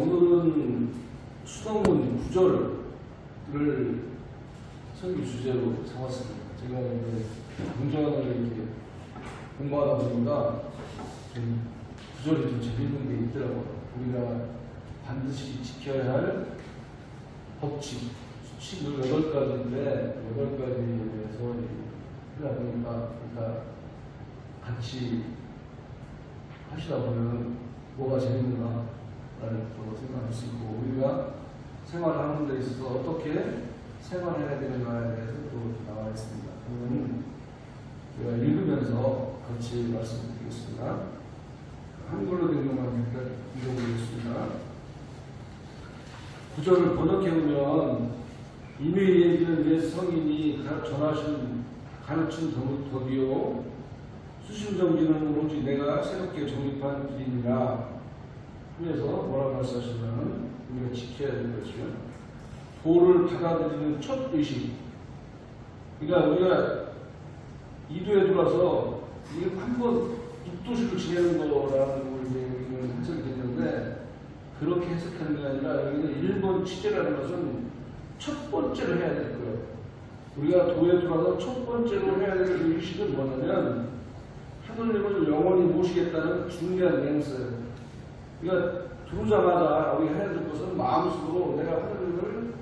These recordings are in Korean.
오늘은 수능문 구절을 설교 주제로 잡았습니다. 제가 이제 공전을 이렇게 공부하다 보니까 좀 구절이 좀 재밌는 게 있더라고요. 우리가 반드시 지켜야 할 법칙, 수칙을 8가지인데 8가지에 대해서 하다 보니까 그러니까 같이 하시다 보면 뭐가 재밌는가를 또 생각할 수 있고, 우리가 생활하는 데 있어서 어떻게 생활해야 되는가에 대해서 또 나와 있습니다. 그러면 제가 읽으면서 같이 말씀드리겠습니다. 한글로 된 것만 읽어보겠습니다. 구절을 번역해보면, 이미 얘기는 옛 성인이 전하신 가르친 법이요 수신정지는 오로지 내가 새롭게 정립한 길이니라 하면서 뭐라고 말씀하시면, 우리가 지켜야 될 것이요 도를 받아들이는 첫 의식. 그러니까 우리가 이도에 들어와서 이게 한번 육도식을 지내는 거라는 걸 이제 여기는 해석이 됐는데, 그렇게 해석하는 게 아니라 여기는 1번 취재라는 것은 첫 번째로 해야 될 거예요. 우리가 도에 들어와서 첫 번째로 해야 될 의식은 뭐냐면, 하느님을 영원히 모시겠다는 중요한 맹세예요. 그러니까 들어오자마자 우리가 해야 될 것은 마음속으로 내가 하느님을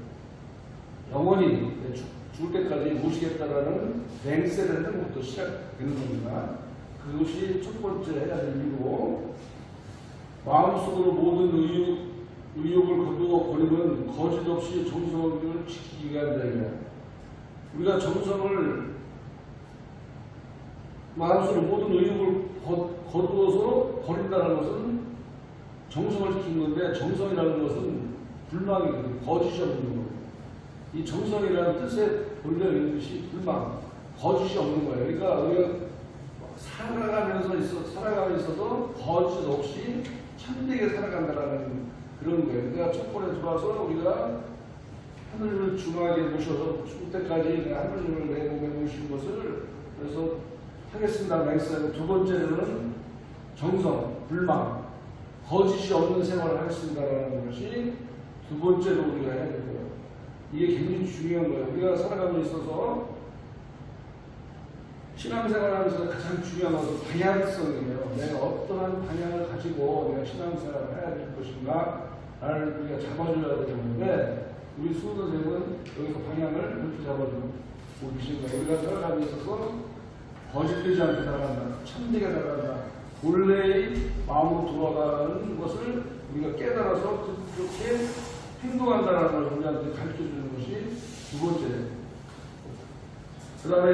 영원히 죽을 때까지 모시겠다라는 맹세를 하는 것부터 시작되는 겁니다. 그것이 첫 번째 해야 될 일이고, 마음속으로 모든 의욕을 거두어 버리면 거짓 없이 정성을 지키기가 한다. 우리가 정성을 마음속으로 모든 의욕을 거두어서 버린다는 것은 정성을 지키는 건데, 정성이라는 것은 불망이거든요. 거짓이 없는 거예요. 이 정성이라는 뜻의 본래 의미시 불망, 거짓이 없는 거예요. 그러니까 우리가 살아가면서 있어도 거짓 없이 참되게 살아간다는 그런 거예요. 그러니까 첫 번에 들어와서 우리가 하느님을 중하게 모셔서 죽을 때까지 하느님을 내 몸에 모신 것을 그래서 하겠습니다 맹세하고, 두 번째는 정성, 불망, 거짓이 없는 생활을 하겠습니다라는 것이 두 번째로 우리가 해야 될 거예요. 이게 굉장히 중요한 거예요. 우리가 살아가고 있어서 신앙생활을 하면서 가장 중요한 것은 방향성이에요. 내가 어떠한 방향을 가지고 내가 신앙생활을 해야 될 것인가를 우리가 잡아줘야 되는데, 우리 수호 선생님은 여기서 방향을 이렇게 잡아주고 계신 거예요. 우리가 살아가고 있어서 거짓되지 않게 살아간다, 참되게 살아간다, 본래의 마음으로 돌아가는 것을 우리가 깨달아서 그렇게 행동한다는 걸 우리한테 가르쳐주는 것이 두 번째. 그 다음에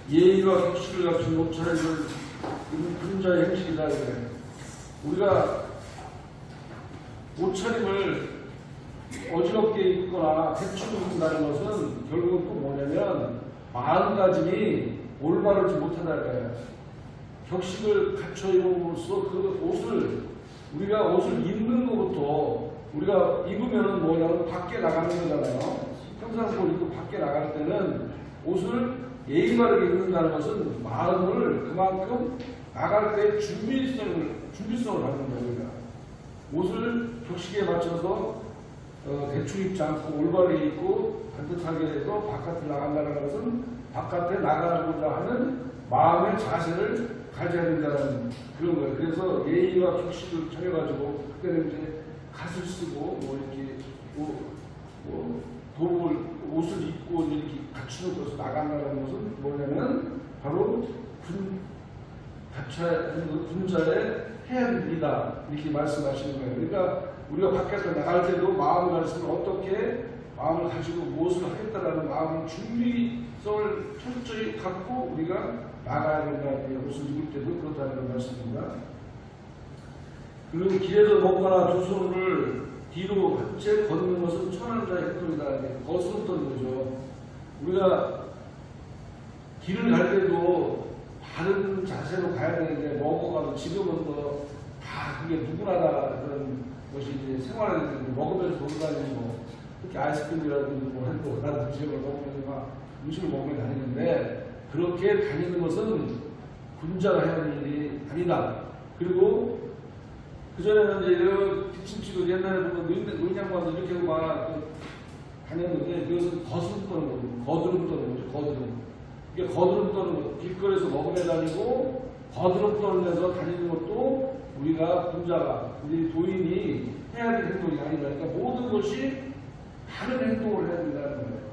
예의와 격식을 갖춘 옷차림을 입은 자의 행실이다. 우리가 옷차림을 어지럽게 입거나 대충 입는다는 것은 결국은 또 뭐냐면 마음가짐이 올바르지 못하다는 거예요. 격식을 갖춰 입음으로써 그 옷을, 우리가 옷을 입는 것부터, 우리가 입으면 뭐냐면 밖에 나가는 거잖아요. 평상복을 입고 밖에 나갈 때는 옷을 예의 바르게 입는다는 것은 마음을 그만큼 나갈 때 준비성을 갖는 거예요. 우리가 옷을 격식에 맞춰서 대충 입지 않고 올바르게 입고 반듯하게 해서 바깥에 나간다는 것은 바깥에 나가고자 하는 마음의 자세를 가져야 된다는 그런 거예요. 그래서 예의와 격식을 차려가지고, 그때는 이제 갓을 쓰고 이렇게 도복을 옷을 입고 이렇게 갖추는 것을 나간다는 것은 뭐냐면 바로 군자의 해야 될 일이다, 이렇게 말씀하시는 거예요. 그러니까 우리가 밖에서 나갈 때도 마음을 가지고 어떻게 마음을 가지고 무엇을 하겠다라는 마음의 준비성을 철저히 갖고 우리가 나가야 된다. 옷을 입을 때도 그렇다는 말씀입니다. 그리고 길에서 먹거나 두 손을 뒤로 한 채 걷는 것은 천한 자의 행동이다. 거스름던 거죠. 우리가 길을 갈 때도 바른 자세로 가야 되는데, 먹어가도 지금은 다 그게 누구나 다 그런 것이 이제 생활하게 되는데, 먹으면서 돌아다니고 특히 아이스크림이라든지 뭐 해도 나도 음식을 먹으면서 음식을 먹으면 다니는데, 그렇게 다니는 것은 군자가 해야 할 일이 아니다. 그리고 그전에는 이제 이런 뒷짐치고 옛날에 보면 의장관도 이렇게 하고 막 다녔는데 그것은 거스름 떠는 거고 거드름 떠는 거죠. 거드름. 이게 거드름 떠는 거. 길거리에서 먹으러 다니고 거드름 떠는 데서 다니는 것도 우리가 군자가 우리 도인이 해야 될 행동이 아니다. 그러니까 모든 것이 다른 행동을 해야 된다는 거예요.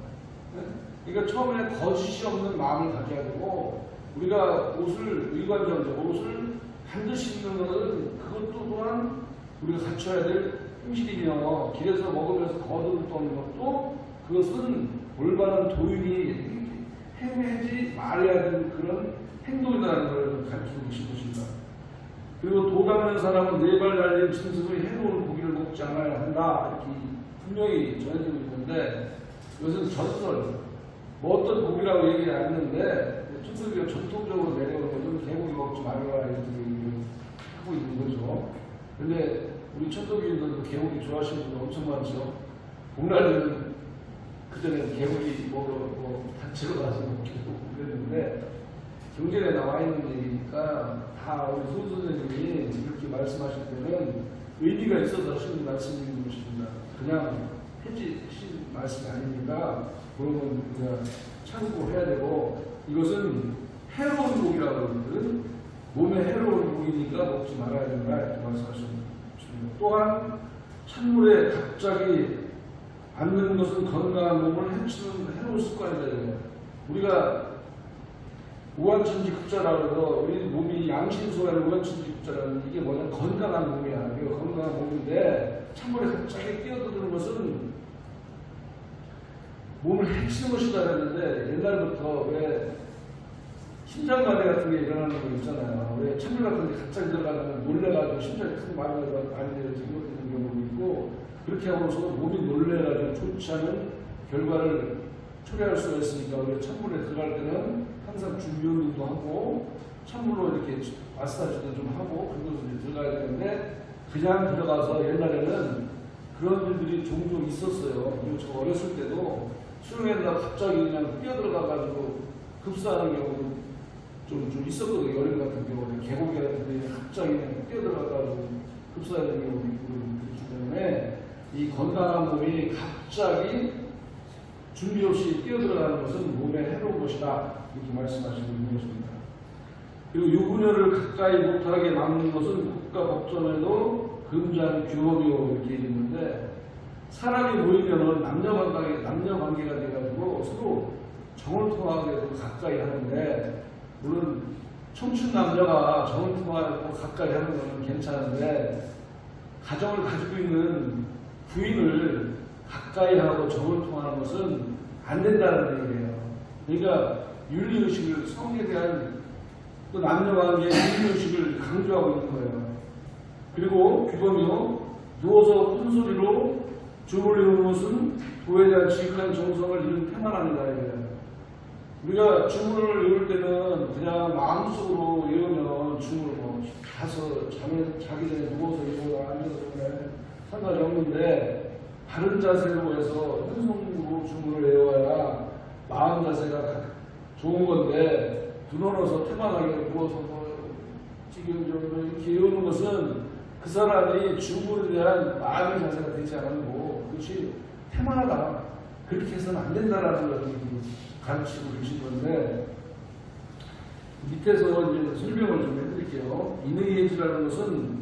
그러니까 처음에 거짓이 없는 마음을 가져야 되고 우리가 옷을 의관정적 옷을 반드시 입는 것은 그것도 또한 우리가 갖춰야 될 행실이며 길에서 먹으면서 거듭을 떠는 것도 그것은 올바른 도인이 행하지 말아야 되는 그런 행동이라는 걸 가르치고 계신 것입니다. 그리고 도닦는 사람은 네 발 달린 짐승의 해로운 고기를 먹지 않아야 한다 이렇게 분명히 전해지고 있는데 이것은 전설 뭐 어떤 고기라고 얘기 안 했는데 천도교가 전통적으로 내려오는 것은 개고기 먹지 말아라 이렇게 하고 있는 거죠. 근데 우리 천도교인들도 개고기 좋아하시는 분들 엄청 많죠. 복날에는 그전에 개고기 먹으러 단체로 가서 먹기도 그랬는데 경전에 나와 있는 얘기니까 다 우리 소 선생님이 이렇게 말씀하실 때는 의미가 있어서 하시는 말씀인 것입니다. 그냥 해지신 말씀이 아닙니다. 그러면 우리가 참고해야 되고 이것은 해로운 고기라고 하거든. 몸에 해로운 고기니까 먹지 말아야 된다 이렇게 말씀하십니다. 또한 찬물에 갑자기 앉는 것은 건강한 몸을 해치는 해로운 습관이다. 우리가 우한천지급자라고 해서 우리 몸이 양심소라는 우한천지급자라는 이게 뭐냐면 건강한 몸이야. 이게 건강한 몸인데 찬물에 갑자기 뛰어드는 것은 몸을 해치는 것이다 그랬는데 옛날부터 왜 심장마비 같은 게 일어나는 거 있잖아요. 왜 찬물 같은 게 갑자기 들어가면 놀래가지고 심장이 큰 마비가 많이 되어서 이렇게 경우도 있고 그렇게 하고서 몸이 놀래가지고 좋지 않은 결과를 초래할 수가 있으니까 우리가 찬물에 들어갈 때는 항상 준비 운동도 하고 찬물로 이렇게 마사지도 좀 하고 그런 것을 들어가야 되는데 그냥 들어가서 옛날에는 그런 일들이 종종 있었어요. 그리고 저 어렸을 때도 수영에다가 갑자기 그냥 뛰어들어가가지고 급사하는 경우도 좀 있었거든요. 여름 같은 경우는 계곡에 같은 데 갑자기 그냥 뛰어들어가가지고 급사하는 경우도 있고 그렇기 때문에 이 건강한 몸이 갑자기 준비 없이 뛰어들어가는 것은 몸에 해로운 것이다. 이렇게 말씀하시고 있는 것입니다. 그리고 유부녀를 가까이 못하게 막는 것은 국가 법전에도 금지하는 규범이요 이렇게 있는데 사람이 모이면은 남녀관계가 돼가지고 서로 정을 통하게 가까이 하는데 물론 청춘 남녀가 정을 통하고 가까이 하는 것은 괜찮은데 가정을 가지고 있는 부인을 가까이 하고 정을 통하는 것은 안 된다는 얘기예요. 그러니까 윤리의식을 성에 대한 또 남녀관계의 윤리의식을 강조하고 있는 거예요. 그리고 규범이요. 누워서 큰 소리로 주물리는 것은 도에 대한 지극한 정성을 잃은 태만함이다. 우리가 주물을 외울 때는 그냥 마음속으로 외우면 주물을 가서 자기 전에 누워서 외우고 앉아서 외우면 상관이 없는데 바른 자세로 해서 현성으로 주물을 외워야 마음 자세가 좋은 건데 눈어서 태만하게 누워서 지금 좀 이렇게 외우는 것은 그 사람이 주물에 대한 마음의 자세가 되지 않고 그것이 태만하다. 그렇게 해서는 안 된다라는 걸 가르치고 계신 건데 밑에서 이제 설명을 좀 해드릴게요. 인의예지라는 것은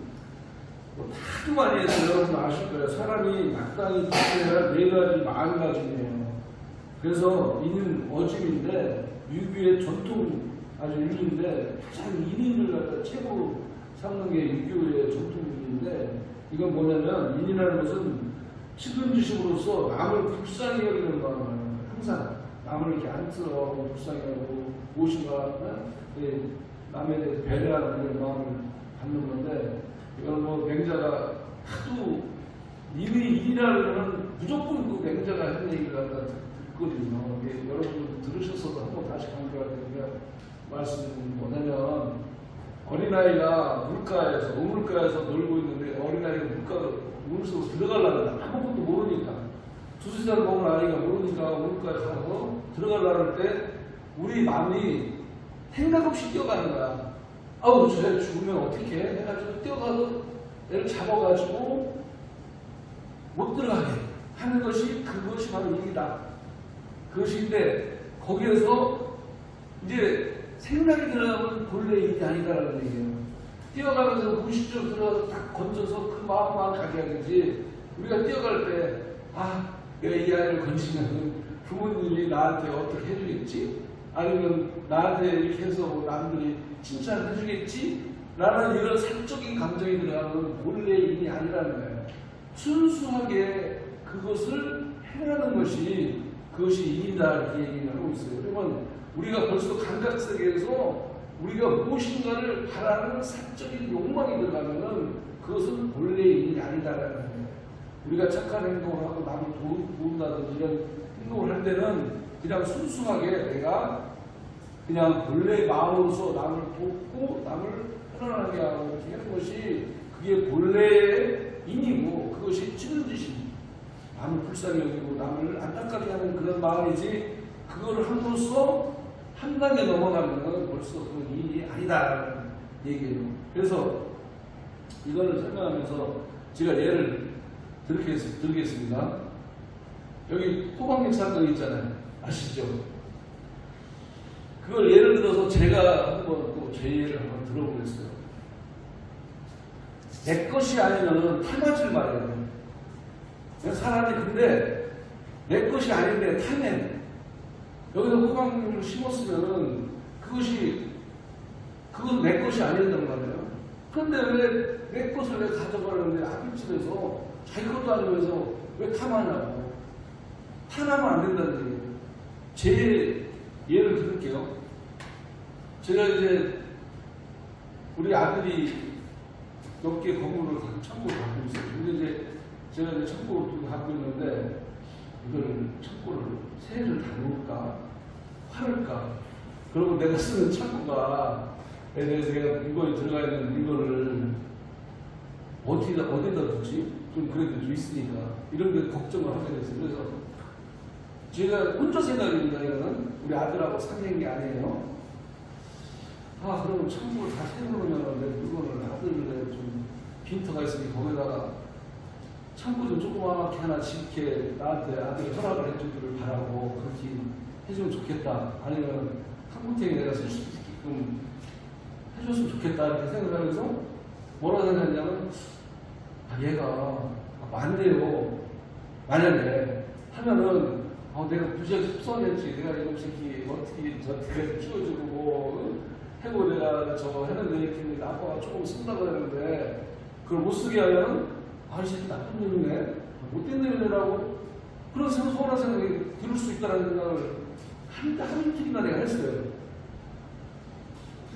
뭐 다도 많이 해서 여러분 아실 거예요. 사람이 마땅히 지켜야 네 가지 마음가짐이에요. 그래서 이는 어짐인데 유교의 전통 아주 윤리인데 가장 인인을 갖다 최고로 삼는 게 유교의 전통 윤리인데 이건 뭐냐면 인이라는 것은 측은지식으로서 남을 불쌍히 여기는 마음을 항상 남을 이렇게 안쓰러워하고 불쌍히 하고 무엇인가 남에 대해서 배려하는 그런 마음을 갖는 건데 이건 뭐 맹자가 하도 일이라는 무조건 그 맹자가 한 얘기를 갖다 듣거든요. 여러분 들으셨어도 한번 다시 강조할 테니까 말씀드리는 뭐냐면 어린아이가 물가에서 우물가에서 놀고 있는데 어린아이가 물속으로 들어가려면 아무것도 모르니까 두세 살 먹은 아이가 모르니까 우물가에 가서 들어가려고 할 때 우리 마음이 생각 없이 뛰어가는 거야. 아우 쟤 죽으면 어떻게 해? 해가지고 뛰어가서 애를 잡아가지고 못 들어가게 하는 것이 그것이 바로 일이다. 그것인데 거기에서 이제 생각이 들어가면 본래 일이 아니다라는 얘기예요. 뛰어가면서 무의식적으로 들어가서 딱 건져서 그 마음만 가게 하든지 우리가 뛰어갈 때 내가 이 아이를 건지면 부모님이 나한테 어떻게 해주겠지? 아니면 나한테 이렇게 해서 남들이 칭찬을 해주겠지? 라는 이런 사적인 감정이 들어가면 본래 일이 아니라는 거예요. 순수하게 그것을 해나가는 것이 그것이 일이다 이렇게 얘기를 하고 있어요. 그러면 우리가 벌써 감각세계에서 우리가 무엇인가를 바라는 사적인 욕망이 들어가면은 그것은 본래 일이 아니다라는 거예요. 우리가 착한 행동을 하고 남을 도운다든지 이런 행동을 할 때는 그냥 순수하게 내가 그냥 본래 마음으로서 남을 돕고 남을 편안하게 하고 이렇게 하는 것이 그게 본래의 인이고 그것이 찌르듯이 남을 불쌍히 여기고 남을 안타깝게 하는 그런 마음이지 그거를 함으로써 한 단계 넘어가면 벌써 그건 일이 아니다라는 얘기예요. 그래서 이거를 설명하면서 제가 예를 들겠습니다. 여기 토박력 사건 있잖아요. 아시죠? 그걸 예를 들어서 제가 한번 또 제 예를 한번 들어보겠어요. 내 것이 아니면 탐하지 말아요. 사람이 근데 내 것이 아닌데 탐해. 여기서 호박잎을 심었으면은 그건 내 것이 아니었단 말이에요. 그런데 왜 내 것을 왜 가져가려는데 아버집에서 자기 것도 아니면서 왜 탐하냐고. 탐하면 안 된다는 얘기예요. 제 예를 들을게요. 제가 이제 우리 아들이 몇 개 건물을 청구를 갖고 있어요. 근데 이제 제가 이제 청구를 갖고 있는데 이걸 청구를 새해를 다 놓을까 팔을까 그리고 내가 쓰는 창고가 내가 이거에 들어가 있는 물건을 어디다 두지 좀 그래도 좀 있으니까 이런 게 걱정을 하게 됐어요. 그래서 제가 혼자 생각입니다. 이거는 우리 아들하고 상의한 게 아니에요. 그러면 창고를 다 세우려면 내 물건을 아들에 좀 빈터가 있으니 거기다가 창고 좀 조그맣게 하나 짓게 나한테 아들이 허락을 해주기를 바라고 그렇게 해주면 좋겠다. 아니면 한국택에 내가 쓸 수 있게끔 해줬으면 좋겠다. 이렇게 생각하면서 뭐라 생각했냐면 얘가 안 돼요. 만약에 하면은 내가 무지하게 속상했지. 내가 이놈 새끼 어떻게 저렇게 키워주고 뭐 해고 내가 저거 했는데 이렇게 아빠가 조금 쓴다고 했는데 그걸 못 쓰게 하면 이 새끼 나쁜 놈이네. 못된 놈이라고 그런 서운한 생각이 들을 수 있다는 생각을 한 끼나 내가 했어요.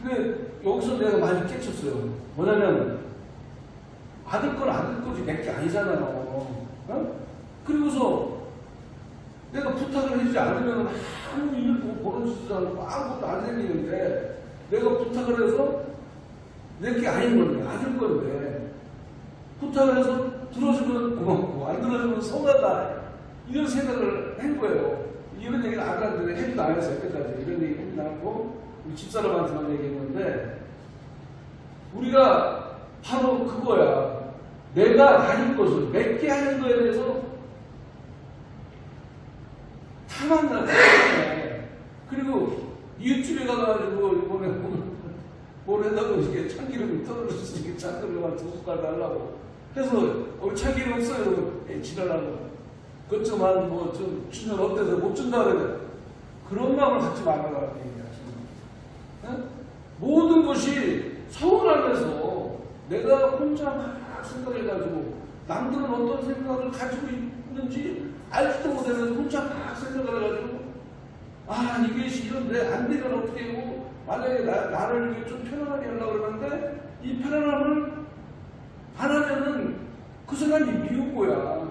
근데 여기서 내가 많이 깨쳤어요. 뭐냐면 아들 건 아들 거지 내 게 아니잖아요. 그리고서 내가 부탁을 해주지 않으면 아무 일도 벌어지지도 않고 아무것도 안 생기는데 내가 부탁을 해서 내 게 아닌 건데 아들 건데 부탁을 해서 들어주면 고맙고 안 들어주면 서운하다 이런 생각을 한 거예요. 이런 얘기는 아까 내가 해주도 안 했어요. 끝까지 이런 얘기 해주도 않고 우리 집사람한테만 얘기했는데 우리가 바로 그거야. 내가 아닌 것을 맺게 하는 거에 대해서 탐한다. 그리고 이웃집에 가가지고 이번에 뭘 했다고 이렇게 참기름이 떨어졌으 이렇게 참기름을 2숟갈 달라고 해서 참기름 없어요. 지랄하고 그것 좀 한 뭐 좀 주면 어때서 못 준다 그래. 그런 마음을 갖지 말아라 얘기하시는. 모든 것이 서운하면서 내가 혼자 막 생각해가지고 남들은 어떤 생각을 가지고 있는지 알지도 못하면서 혼자 막 생각을 해가지고 이게 이런데 안 되면 어떻게 하고 만약에 나를 이렇게 좀 편안하게 하려고 그러는데 이 편안함을 안 하면은 그 순간이 미운 거야.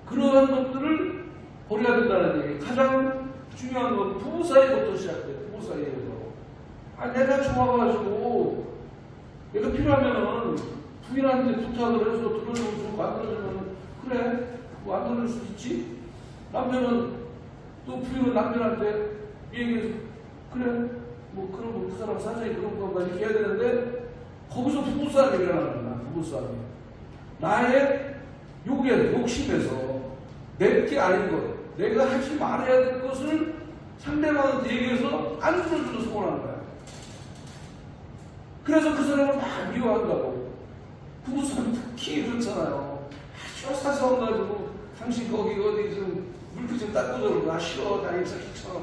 그러한 것들을 버려야 된다는 얘기. 가장 중요한 건 부부 사이부터 시작돼. 부부 사이에서. 내가 좋아가지고 내가 필요하면은 부인한테 부탁을 해서 들어주고 안 들어주면 그래 뭐 안 들어줄 수 있지. 남편은 또 부인은 남편한테 얘기해서 그래 뭐 그런 거 그 사람 사정이 그런 건가 이렇게 해야 되는데 거기서 부부싸움이 일어나는 거야. 부부싸움이에요. 나의 욕심에서 내게 아닌 것, 내가 하지 말아야 될 것을 상대방한테 얘기해서 안 들어주고 소원하는 거야. 그래서 그 사람을 막 미워한다고. 부부싸움 특히 그렇잖아요. 아주 사소한 가지고 당신 거기 어디 좀 물기 좀 닦고 저러 나 싫어. 나 진짜 귀찮아.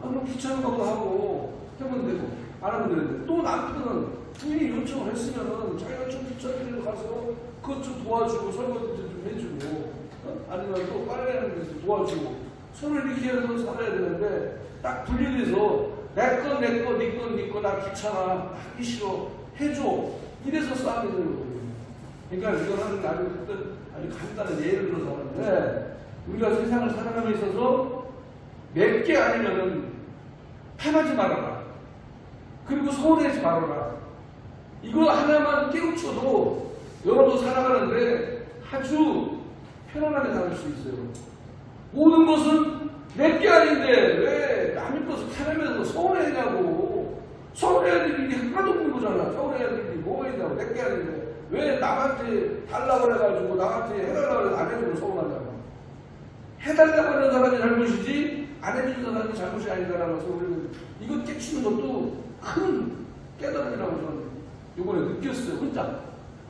그럼 귀찮은 것도 하고 하면 되고 안 하면 되는데 또 남편은 부인이 요청을 했으면은 자기가 좀 귀찮은 데로 가서 그것 좀 도와주고 설거지 좀 해주고 아니면 또 빨래하는 데서 도와주고 서로 이렇게 해서 살아야 되는데 딱 분리돼서 내 거, 네 거, 나 귀찮아, 하기 싫어, 해줘. 이래서 싸움이 되는 거예요. 그러니까 이거는 아주 간단한 예를 들어서 하는데 우리가 세상을 살아가며 있어서 몇 개 아니면은 패하지 말아라. 그리고 서운해하지 말아라. 이거 하나만 깨우쳐도 여러분 살아가는데 아주 편안하게 살을 수 있어요. 모든 것은 내 게 아닌데 왜 남의 것을 타면서 서운해하냐고. 서운해야 될 일이 하나도 없는 거잖아. 서운해야 될 일이 뭐가 있냐고. 내 게 아닌데 왜 남한테 달라고 해가지고 남한테 해달라고 해서 안 해주고 서운하냐고. 해달라고 하는 사람이 잘못이지 안 해주는 사람이 잘못이 아니다라는 소리를 이거 깨치는 것도 큰 깨달음이라고 저는 이번에 느꼈어요.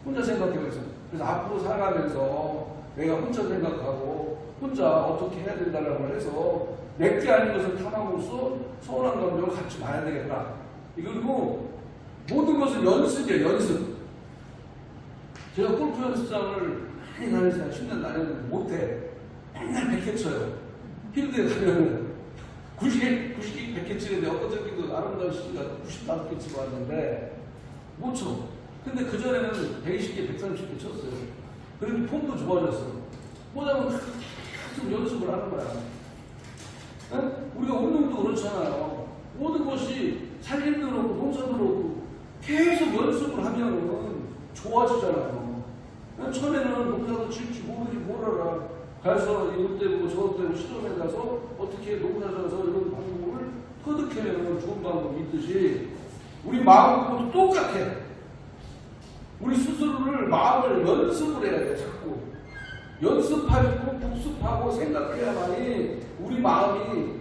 혼자 생각해서. 그래서 앞으로 살아가면서 내가 혼자 생각하고 혼자 어떻게 해야 된다라고 해서 내 게 아닌 것을 탐함으로써 서운한 감정을 갖지 말아야 되겠다. 그리고 모든 것은 연습이에요. 연습. 제가 골프 연습장을 많이 다녔어요. 10년 다녔는데 못해. 맨날 100개 쳐요. 필드에 가면 90개 100개 치는데 어떤 적기도 아름다운 시기가 95개 치고 왔는데 못 쳐. 근데 그전에는 120개, 130개 쳤어요. 그리고 폼도 좋아졌어. 뭐냐면 계속 연습을 하는 거야. 네? 우리가 운동도 그렇잖아요. 모든 것이 살림도 그렇고 농사도 그렇고 계속 연습을 하면은 좋아지잖아요. 처음에는 농사도 지을지 모르지 몰라라. 가서 이것 때문에 저것 때문에 시험에 가서 어떻게 농사 져서 이런 방법을 터득해내는 좋은 방법이 있듯이 우리 마음도 똑같아. 우리 스스로를 마음을 연습을 해야 돼. 자꾸 연습하고 복습하고 생각해야만이 우리 마음이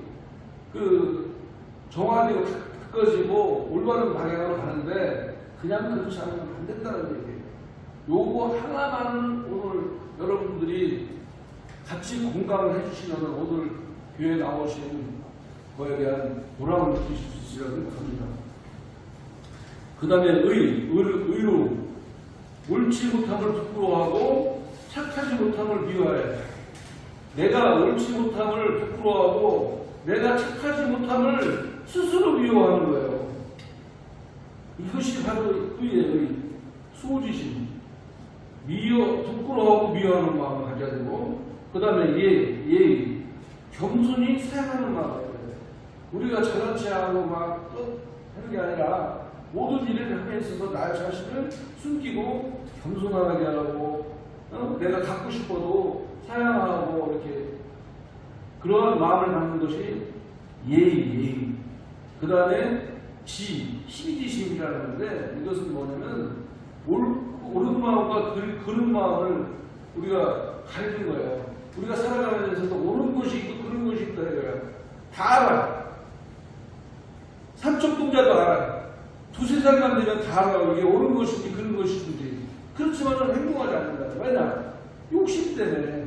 그 정화되고 가까워지고 올바른 방향으로 가는데 그냥 그렇지 않으면 안 된다는 얘기예요. 요거 하나만은 오늘 여러분들이 같이 공감을 해주시면 오늘 교회에 나오신 거에 대한 보람을 느끼실 수 있으리라 생각합니다. 그 다음에 의로 옳지 못함을 부끄러워하고 착하지 못함을 미워해. 내가 옳지 못함을 부끄러워하고 내가 착하지 못함을 스스로 미워하는 거예요. 이것이 바로 의예요. 수호지심. 부끄러워하고 미워하는 마음을 가져야 되고, 그 다음에 예의. 겸손히 사용하는 마음을 가져야 돼요. 우리가 잘난 체하고 막 하는 게 아니라 모든 일을 함에 있어서 나 자신을 숨기고 겸손하게 하고 내가 갖고 싶어도 사양하고 이렇게 그러한 마음을 갖는 것이 예의. 그 다음에 시기심이라는 건데 이것은 뭐냐면 옳은 마음과 그른 마음을 우리가 가리는 거예요. 우리가 살아가는 데서 옳은 것이 있고 그른 것이 있다 이거예요. 다 알아. 삼척 동자도 알아. 두세 살만 되면 다 알아. 이게 옳은 것인지 그런 것인지. 그렇지만 행동하지 않는다. 왜냐? 욕심 때문에.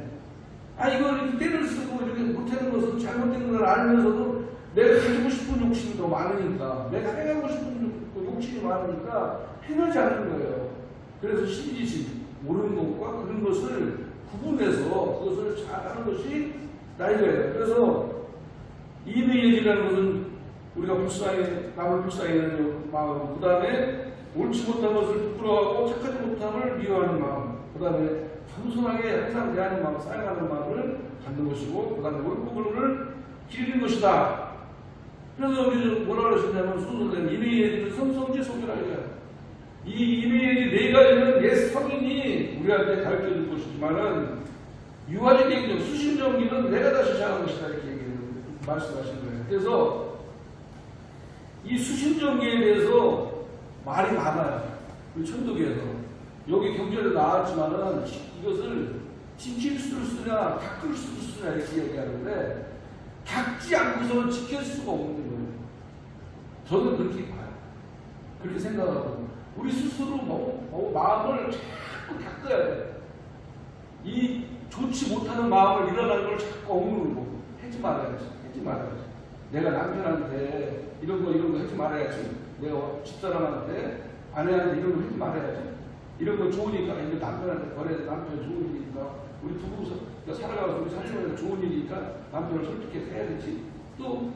이걸 이렇게 때를 쓰고 이렇게 못하는 것은 잘못된 걸 알면서도 내가 가지고 싶은 욕심이 더 많으니까, 내가 행하고 싶은 욕심이 많으니까 행하지 않는 거예요. 그래서 신지심, 옳은 것과 그런 것을 구분해서 그것을 잘 하는 것이 나이가 예요. 그래서 이의예지라는 것은 우리가 남을 불쌍히 여기는 마음, 그 다음에 옳지 못한 것을 부끄러워하고 착하지 못함을 미워하는 마음, 그 다음에 겸손하게 항상 대하는 마음, 사용하는 마음을 갖는 것이고, 그 다음에 옳고 그름을 기르는 것이다. 그래서 여기 뭐라 그러셨냐면 순서는 이의예지는 성성지 소멸하리라. 이 이의예지 네 가지는 옛 성인이 우리한테 가르쳐줄 것이지만은 유아적 행정, 수신정기는 내가 다시 시작한 것이다 이렇게 말씀하신 거예요. 그래서 이 수신정기에 대해서 말이 많아요. 우리 천도교에서. 여기 경전에 나왔지만은 이것을 지킬 수를 쓰냐 닦을 수를 쓰냐 이렇게 얘기하는데 닦지 않고서는 지킬 수가 없는 거예요. 저는 그렇게 봐요. 그렇게 생각하고 우리 스스로 마음을 자꾸 닦아야 돼. 이 좋지 못하는 마음을 일어나는 걸 자꾸 억누르고 하지 말아야지. 하지 말아야지. 내가 남편한테 이런 거 하지 말아야지. 내가 집사람한테 아내한테 이런 거 하지 말아야지. 이런 거 좋으니까 이제 남편한테 거래해 남편 좋은 일이니까 우리 부부 살아가면서 우리 살려면 좋은 일이니까 남편을 설득해서 해야 되지. 또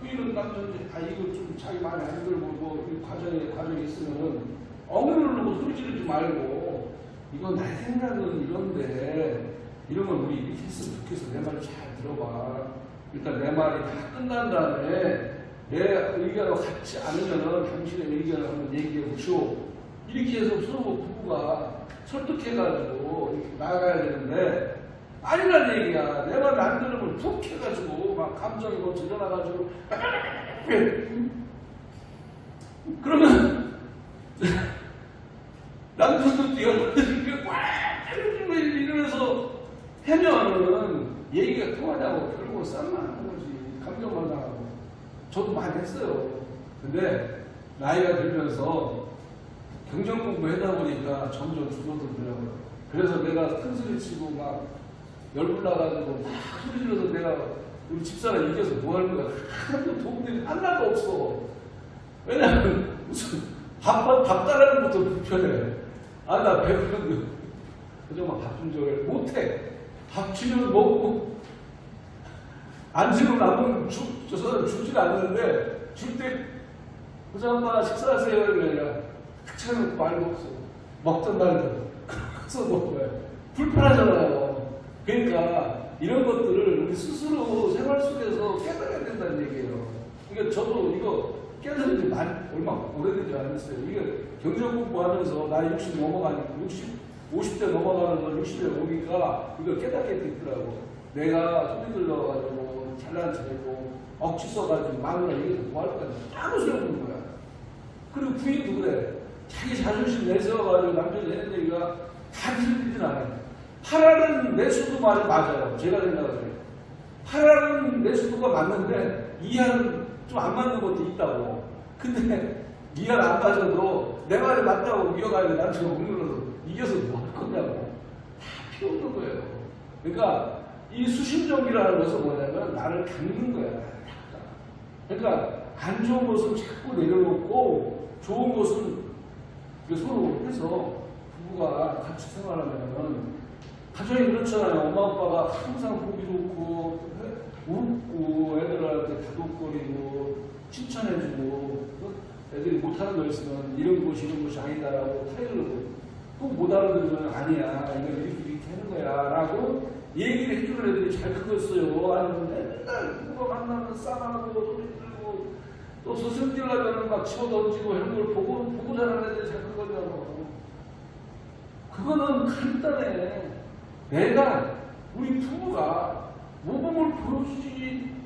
부인은 남편한테 이거 좀 자기 마음에 안 들고 뭐 과정이 있으면은 억누르고 소리 지르지 말고 이건 내 생각은 이런데 이런 건 우리 이렇게 했으면 좋겠어. 내 말 잘 들어봐. 일단 내 말이 다 끝난 다음에 내 의견과 같지 않으면은 당신의 의견을 한번 얘기해 보시오. 이렇게 해서 서로 부부가 설득해가지고 이렇게 나가야 되는데 아니란 얘기야. 내 말을 안 들으면 툭 해가지고 막 감정이 뭐 일어나가지고 그러면 남편도 뛰어들고 이러면서 해면은 얘기가 통하냐고 결국은 싸움만 하는 거지. 감정만 나가고. 저도 많이 했어요. 근데 나이가 들면서 경정 공부 하다 보니까 점점 줄어들더라고요. 그래서 내가 큰 소리 치고 막 열불 나가지고 막 소리 질러서 내가 우리 집사람 이겨서 뭐 하는 거야. 하나도 도움이 하나도 없어. 왜냐면 무슨 밥 따르는 것도 불편해. 나 배부른데 그저만 밥 좀 줘요. 못해. 밥 주면 먹고 안 주면 남은 저 사람 주질 않는데 줄 때 그저마 식사하세요 이러면 차려놓고 말도 없어. 먹던 날도 그래서 먹어요. 불편하잖아요. 그러니까 이런 것들을 우리 스스로 생활 속에서 깨달아야 된다는 얘기예요. 그러니까 저도 이거 깨달은 지 얼마 오래되지 않았어요. 이게 경전 공부하면서 나이 60 넘어가니까 50대 넘어가면서 60대 오니까 이걸 깨닫게 됐더라고. 내가 소리 들려가지고 잘난 척하고 억지 써가지고 마누라 얘기해서 뭐 할 거야. 아무 소용없는 거야. 그리고 부인도 그래. 자기 자존심 내세워가지고 남편이 하는 얘기가 다 들리진 않아요. 파라는 내수도 말이 맞아요. 제가 생각을 해요. 파라는 내수도가 맞는데 이하는 좀 안 맞는 것도 있다고. 근데 이하는 안 맞아도 내 말이 맞다고 이어가지고 나한테 억눌러서 이겨서 뭐 할 거냐고. 다 필요 없는 거예요. 그러니까 이 수심정기라는 것은 뭐냐면 나를 닦는 거야. 그러니까 안 좋은 것은 자꾸 내려놓고 좋은 것은 서로 해서 부부가 같이 생활하면은 가정이 그렇잖아요. 엄마 아빠가 항상 보기 좋고 웃고 애들한테 다독거리고 칭찬해주고 애들이 못하는 거 있으면 이런 곳이 아니다라고 타이르고 또 못 알아들으면 아니야 이거 이렇게 하는 거야 라고 얘기를 해주는 애들이 잘 크겠어요. 아니면 맨날 누가 만나면 싸가고 소리 들고 또 스승질하면 막 집어던지고 이런 걸 보고 자라는 애들이 잘 크거든요. 그거는 간단해. 내가 우리 부부가 모범을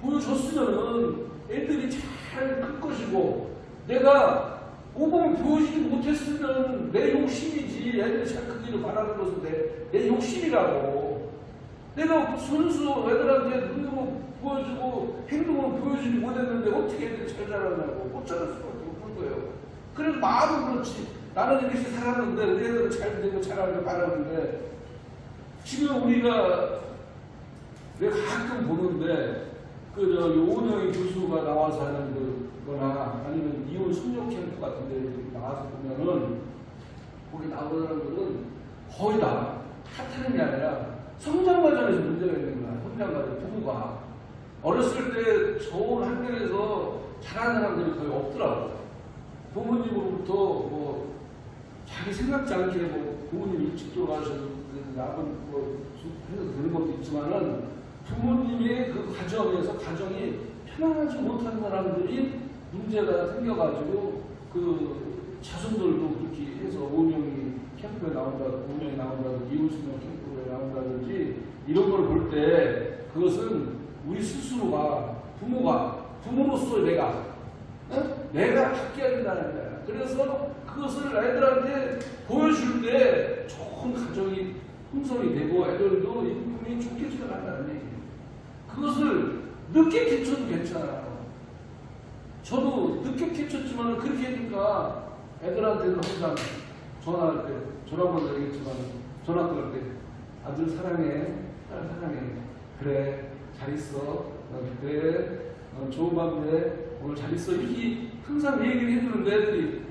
보여줬으면은 애들이 잘 클 것이고 내가 모범을 보여주지 못했으면 내 욕심이지. 애들이 잘 크기를 바라는 것은 내 욕심이라고. 내가 순수 애들한테 능력을 보여주고 행동을 보여주지 못했는데 어떻게 애들이 잘 자라냐고. 못 자랄 수밖에 없는 거예요. 그래서 마음은 그렇지. 나는 이렇게 살았는데 우리 애들은 잘 되고 잘하길 바라는데 지금 우리가 내가 가끔 보는데 오은영이 교수가 나와서 하는 거나 아니면 이혼 숙녀 캠프 같은 데 나와서 보면은 거기 나오는 사람들은 거의 다 탓하는 게 아니라 성장 과정에서 문제가 있는 거야. 성장 과정 부부가 어렸을 때 좋은 환경에서 자란 사람들이 거의 없더라고. 부모님으로부터 뭐 자기 생각지 않게 뭐 부모님 일찍 돌아가셔서 나쁜 뭐 해서 되는 것도 있지만은 부모님의 그 가정에서 가정이 편안하지 못한 사람들이 문제가 생겨가지고 그 자손들도 그렇게 해서 오은영이 캠프에 나온다든지 이웃수명 캠프에 나온다든지 이런 걸 볼 때 그것은 우리 스스로가 부모로서 내가 바뀌어야 된다는 거야. 그래서 그것을 애들한테 보여줄 때 좋은 가정이 형성이 되고 애들도 인품이 좋게 지어간다는 얘기예요. 그것을 늦게 캐쳐도 괜찮아요. 저도 늦게 캐쳤지만 그렇게 하니까 애들한테도 항상 전화할 때, 전화만 드리겠지만 전화 끊을 때 아들 사랑해, 딸 사랑해. 그래, 잘 있어. 그래, 좋은 밤 돼. 오늘 잘 있어. 이렇게 항상 얘기를 해주는데 애들이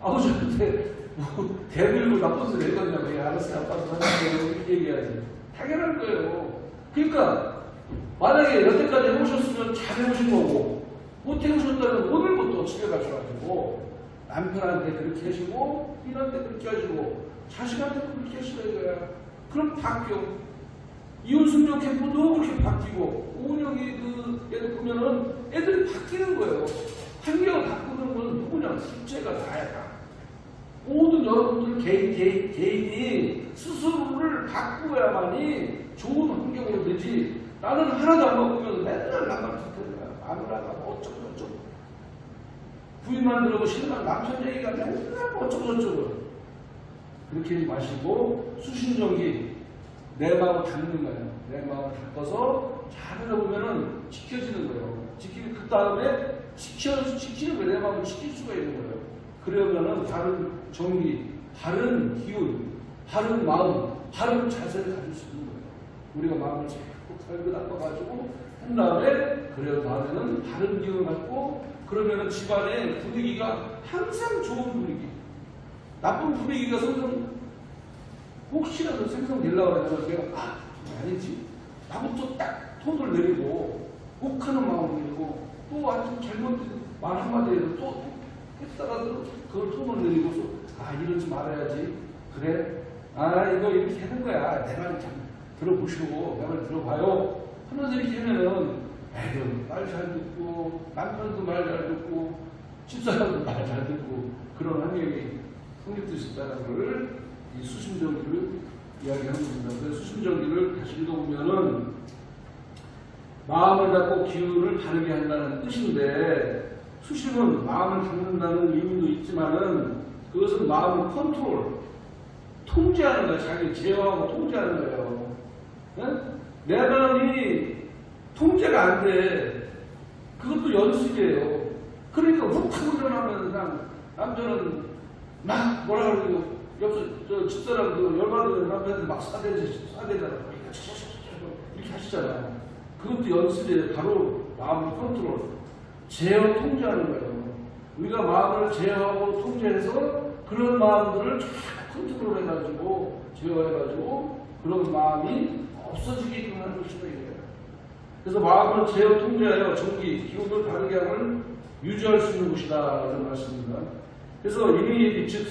아버지한테 뭐 대들고 나쁜 소리 해거냐고. 예, 알았어요. 아빠도 사랑해. 이렇게 얘기해야지. 당연한 거예요. 그러니까 만약에 여태까지 해오셨으면 잘 해오신 거고 못 해오셨다면 오늘부터 집에 가셔가지고 남편한테 그렇게 하시고 이한테 그렇게 하시고 자식한테도 그렇게 하시라 이거야. 그럼 바뀌어. 이혼승려 캠프도 그렇게 바뀌고 오은영이 그 애들 보면은 애들이 바뀌는 거예요. 환경을 바꾸는 건 누구냐? 실제가 나야. 모든 여러분들 개인이 스스로를 바꾸어야만이 좋은 환경으로 되지. 나는 하나도 안 바꾸면 맨날 나만 바뀌는 거야. 마누라가 뭐 어쩌고 저쩌고. 부인만 들어도 신랑 남편 얘기가 맨날 뭐 어쩌고 저쩌고. 그렇게 하지 마시고 수신정기 내 마음을 닦는 거예요. 내 마음을 닦아서 잘 하다 보면은 지켜지는 거예요. 지키면 그 다음에 지키는 거예요. 내 마음을 지킬 수가 있는 거예요. 그러면은 바른 정기, 바른 기운, 바른 마음, 바른 자세를 가질 수 있는 거예요. 우리가 마음을 잘고 닦아가지고 한 다음에 그래도 다음에는 바른 기운을 갖고 그러면은 집안의 분위기가 항상 좋은 분위기. 나쁜 분위기가 혹시라도 생성되려고 하면 내가 아니지. 나부터 딱 톤을 내리고 욱하는 마음을 내리고 또 아주 잘못된 말 한마디에도 또 했다가도 그걸 톤을 내리고서 이러지 말아야지. 그래. 이거 이렇게 하는 거야. 내 말 참 들어보시고 내 말 들어봐요. 하면서 이렇게 하면은 애들 말 잘 듣고 남편도 말 잘 듣고 집사람도 말 잘 듣고 그런 환경이 성립될 수 있다는 걸 이 수심정기를 이야기하는 겁니다. 그래서 수심정기를 다시 읽어보면은 마음을 닫고 기운을 바르게 한다는 뜻인데 수심은 마음을 닫는다는 의미도 있지만은 그것은 마음을 컨트롤, 통제하는 거예요. 자기 제어하고 통제하는 거예요. 네? 내 마음이 통제가 안 돼. 그것도 연습이에요. 그러니까 훅하고 일어나면 그냥 남자는 막 뭐라 그러고 옆에 집사람도 열받으면 남편한테 막 싸대잖아. 이렇게 하시잖아요. 그것도 연습이에요. 바로 마음을 컨트롤, 제어, 통제하는 거예요. 우리가 마음을 제어하고 통제해서 그런 마음들을 쫙 컨트롤 해가지고 제어해가지고 그런 마음이 없어지게끔 하는 것이다 이거예요. 그래서 마음을 제어, 통제하여 정기, 기운을 바르게 함을 유지할 수 있는 것이다 이런 말씀입니다. 그래서 이미 즉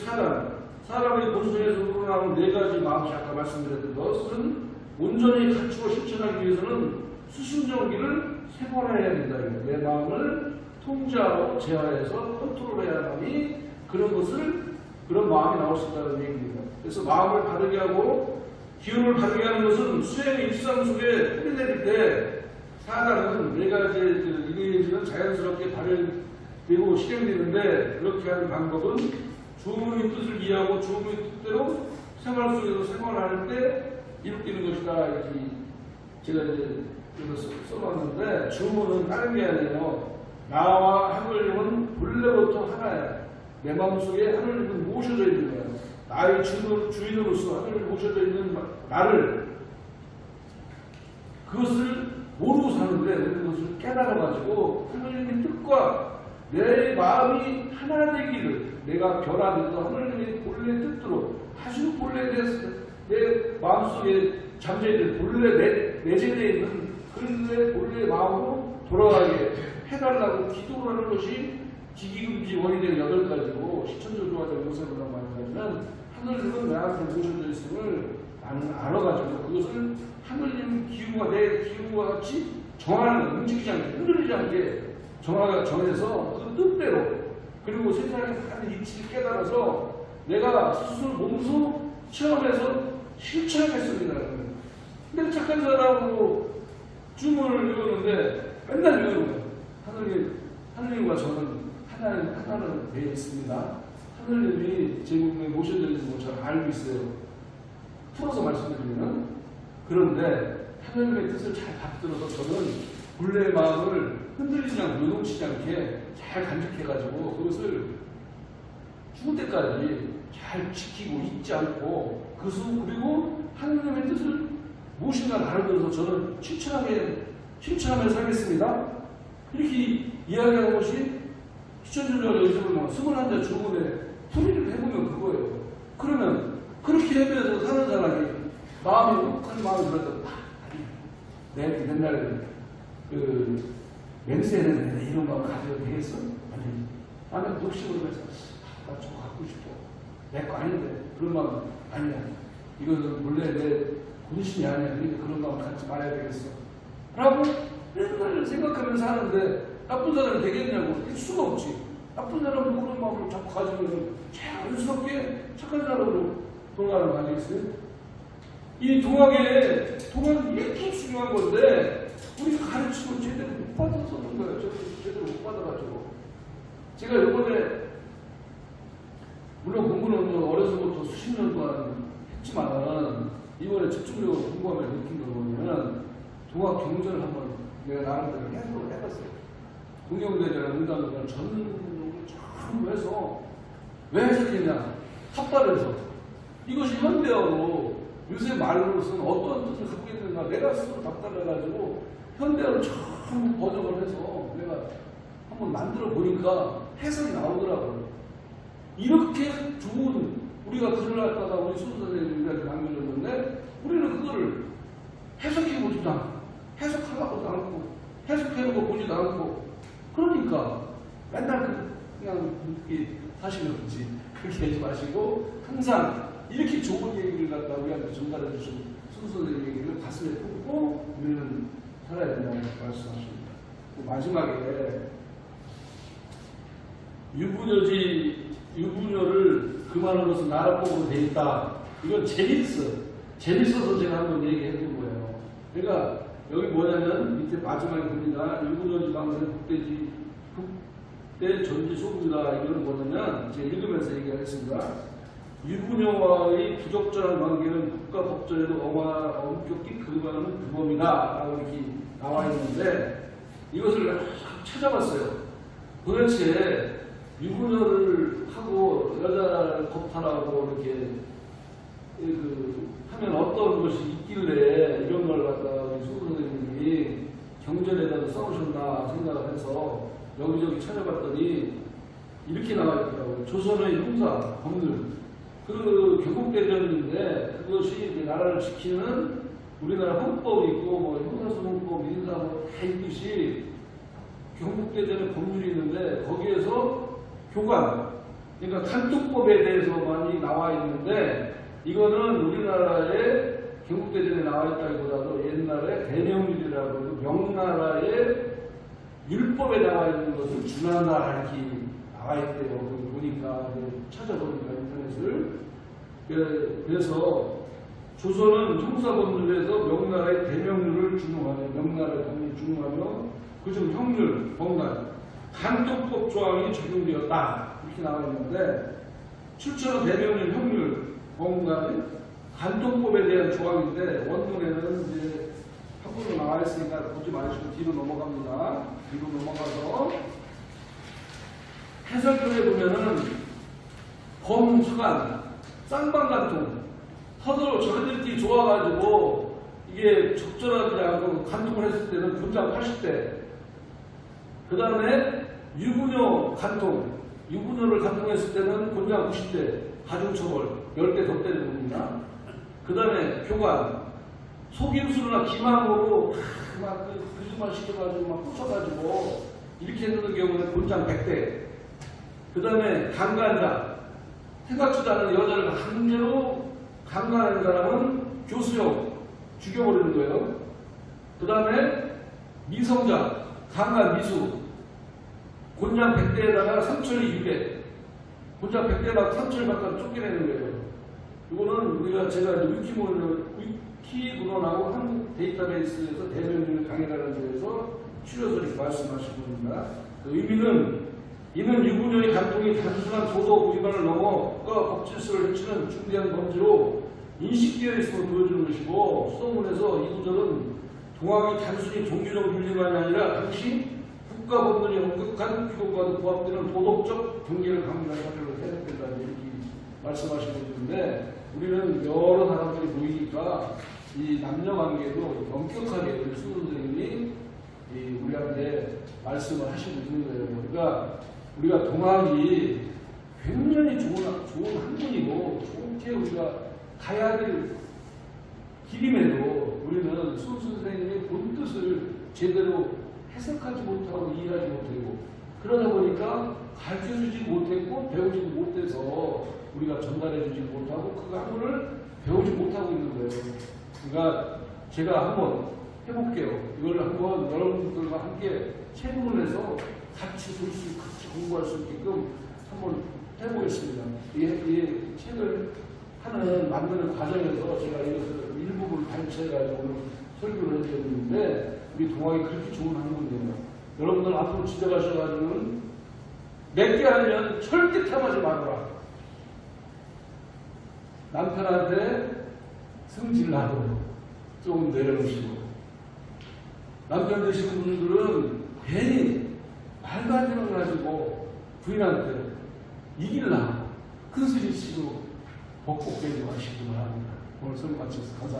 사람의 본성에서 우러나오는 네 가지 마음이 아까 말씀드렸던 것은 온전히 갖추고 실천하기 위해서는 수심정기를 세 번 해야 된다. 내 마음을 통제하고 제어해서 컨트롤해야만이 그런 마음이 나올 수 있다는 얘기입니다. 그래서 마음을 바르게 하고 기운을 바르게 하는 것은 수행의 일상 속에 뿌리내릴 때 사단은 네 가지 이미지는 자연스럽게 발현되고 실행되는데 그렇게 하는 방법은 주어의 뜻을 이해하고 주어의 뜻대로 생활 속에서 생활할 때 이룩되는 것이다. 이렇게 제가 이제 여기서 써봤는데 주어는 다른 게 아니에요. 나와 하늘님은 본래부터 하나야. 내 마음속에 하늘님은 모셔져 있는 거야. 나의 주인으로서 하늘님이 모셔져 있는 나를 그것을 모르고 사는데 그것을 깨달아가지고 하늘님의 뜻과 내 마음이 하나 되기를 내가 변화돼서 하늘님의 본래 뜻대로 아주 본래 내 마음속에 잠재있는 본래 내재되어 있는 그런 본래 마음으로 돌아가게 해달라고 기도를 하는 것이 기기금지 원인의 8가지고 시천조조화적 요새보다 말하자면 하늘님은 나한테 모셔져 있음을 나는 알아가지고 그것을 하늘님 기구가 내 기구와 같이 정하는 거, 움직이지 않게 흔들리지 않게 정해서 그 뜻대로 그리고 세상에 많은 이치를 깨달아서 내가 스스로 몸소 체험해서 실천하겠습니다. 근데 착한 사람으로 주문을 읽었는데 맨날 이러는 거예요. 하느님과 저는 하나는 되어 있습니다. 하느님이 제 몸에 모셔드리는 거 잘 알고 있어요. 풀어서 말씀드리면. 그런데 하느님의 뜻을 잘 받들어서 저는 본래의 마음을 흔들리지 않고 요동치지 않게 잘 간직해가지고 그것을 죽을 때까지 잘 지키고 잊지 않고 그리고 하느님의 뜻을 무엇인가 나를 들어서 저는 실천하며 살겠습니다. 이렇게 이야기하는 것이 시천주의가 요즘은 21대 주문에 풀이를 해보면 그거예요. 그러면 그렇게 해서 사는 사람이 마음이 욱한 마음이 들어서 내 옛날에 맹세는 이런 마음을 가져도 되겠어? 아니, 나는 욕심으로 해서 나 저거 갖고 싶어. 내 거 아닌데 그런 마음 아니야. 이거는 원래 내 본심이 아니야. 그러니까 그런 마음 갖지 말아야 되겠어. 라고 맨날 생각하면서 하는데 나쁜 사람이 되겠냐고. 할 수가 없지. 나쁜 사람도 그런 마음을 자꾸 가지면 자연스럽게 착한 사람으로 돌아가는 거 아니겠어요? 이 동학은 이렇게 중요한 건데 우리가 가르치고 제대로 못 받아서 그런 거예요. 제대로 못 받아가지고. 제가 이번에 물론 공부는 어려서부터 수십 년 동안 했지만 이번에 집중적으로 공부하며 느낀 거 보면 동학 경전을 한번 내가 나름대로 해봤어요. 동경대전, 응답대전 전부 해서 왜 해석했냐? 탑발해서 이것이 현대어로 요새 말로서는 어떤 뜻을 갖고 있는가 내가 스스로 답답해가지고 현대어로 전부 번역을 해서 내가 한번 만들어 보니까 해석이 나오더라고요. 이렇게 좋은 우리가 글을 갖다가 우리 수도 선생님이 남겨줬는데 우리는 그거를 해석해보지도 않고 해석하려고도 않고 해석해놓고 보지도 않고 그러니까 맨날 그냥 이렇게 사시는 거지. 그렇게 하지 마시고 항상 이렇게 좋은 얘기를 갖다 우리한테 전달해 주신 수도 선생님 얘기를 가슴에 품고 우리는 살아야 된다고 말씀하십니다. 마지막에 유부녀를 그만한 것은 나라법으로 돼 있다. 이건 재밌어서 제가 한번 얘기해 준 거예요. 그러니까 여기 뭐냐면 밑에 마지막에 봅니다. 유부녀 지방생 국대 전지 소급이다. 이거는 뭐냐면 제가 읽으면서 얘기하겠습니다. 유부녀와의 부적절한 관계는 국가 법전에도 엄격히 금하는 규범이다. 라고 이렇게 나와 있는데 이것을 찾아봤어요. 도대체 유부녀를 하고 여자를 겁탈하고 이렇게 하면 어떤 것이 있길래 이런 걸 갖다가 우리 수도 선생님이 경전에다가 써오셨나 생각을 해서 여기저기 찾아봤더니 이렇게 나와 있더라고요. 조선의 형사, 법률. 그 경국대전인데 그것이 나라를 지키는 우리나라 헌법이 있고 뭐 형사소송법, 민사 다 있듯이 경국대전의 법률이 있는데 거기에서 교관, 그러니까 간통법에 대해서 많이 나와 있는데 이거는 우리나라의 경국대전에 나와 있다기보다도 옛날에 대명률이라고 명나라의 율법에 나와 있는 것을 준한다 이렇게 나와 있대요. 보니까 찾아보니까 인터넷을 그래서 조선은 형사법률에서 명나라의 대명률을 준용하며 명나라의 법률을 준용하며 그중 형률, 법관, 간통법 조항이 적용되었다 이렇게 나와 있는데 출처는 대명률, 형률, 법관이 간통법에 대한 조항인데 원문에는 이제 한글로 나와 있으니까 보지 마시고 뒤로 넘어갑니다. 뒤로 넘어가서 해설편에 보면은 범수간, 쌍방간통, 서로 저희들끼리 좋아가지고 이게 적절하지 않고 간통을 했을 때는 분당 80대. 그 다음에 유부녀 간통, 유부녀를 간통했을 때는 곤장 90대, 가중처벌 10대 더 때리는 겁니다. 그 다음에 교관, 속임수나 기망으로 막 거짓말 시켜가지고 막 꽂혀가지고 이렇게 했는 경우는 곤장 100대. 그 다음에 강간자, 생각지도 않은 여자를 강제로 강간하는 사람은 교수형, 죽여버리는 거예요. 그 다음에 미성자, 강간 미수, 곤장 100대에다가 삼천이 200, 곤장 100대막 삼천이 바깥 쫓겨내는 거예요. 이거는 제가 위키문헌하고 한국 데이터베이스에서 대명률 강의라는 데에서 추려서 이렇게 말씀하신 겁니다. 그 의미는 이는 유부녀의 간통이 단순한 도덕 위반을 넘어 법질서를 해치는 중대한 범죄로 인식되어 있음을 보여주는 것이고, 수동문에서 이 구절은 동학이 단순히 종교적 윤리만이 아니라 당시 국가법률이 엄격한 규범과도 부합되는 도덕적 경계를 강조한 사례로 해석된다 이렇게 말씀하시고 있는데, 우리는 여러 사람들이 모이니까 이 남녀 관계도 엄격하게 우리 수 선생님이 우리한테 말씀을 하시고 있는 거예요. 그러니까 우리가 동학이 굉장히 좋은 학문이고 좋게 우리가 가야 될 길임에도 우리는 수 선생님의 본 뜻을 제대로 해석하지 못하고 이해하지 못하고, 그러다 보니까 가르쳐주지 못했고 배우지 못해서 우리가 전달해주지 못하고 그 학문을 배우지 못하고 있는 거예요. 그러니까 제가 한번 해볼게요. 이걸 한번 여러분들과 함께 체험을 해서 같이 볼 수, 같이 공부할 수 있게끔 한번 해보겠습니다. 이 책을 만드는 과정에서 제가 이것을 일부분 발췌해가지고 오늘 설교를 해드렸는데, 우리 동학이 그렇게 좋은 학문이에요. 여러분들 앞으로 집에 가셔가지고는 몇 개 하면 절대 탐하지 말아라. 남편한테 승질나고 조금 내려놓으시고, 남편 되시는 분들은 괜히 말도 안 되는 걸 가지고 부인한테 이길라 큰 소리 치고 복복되지 마시기 바랍니다. 오늘 설교 마치겠습니다. 감사합니다.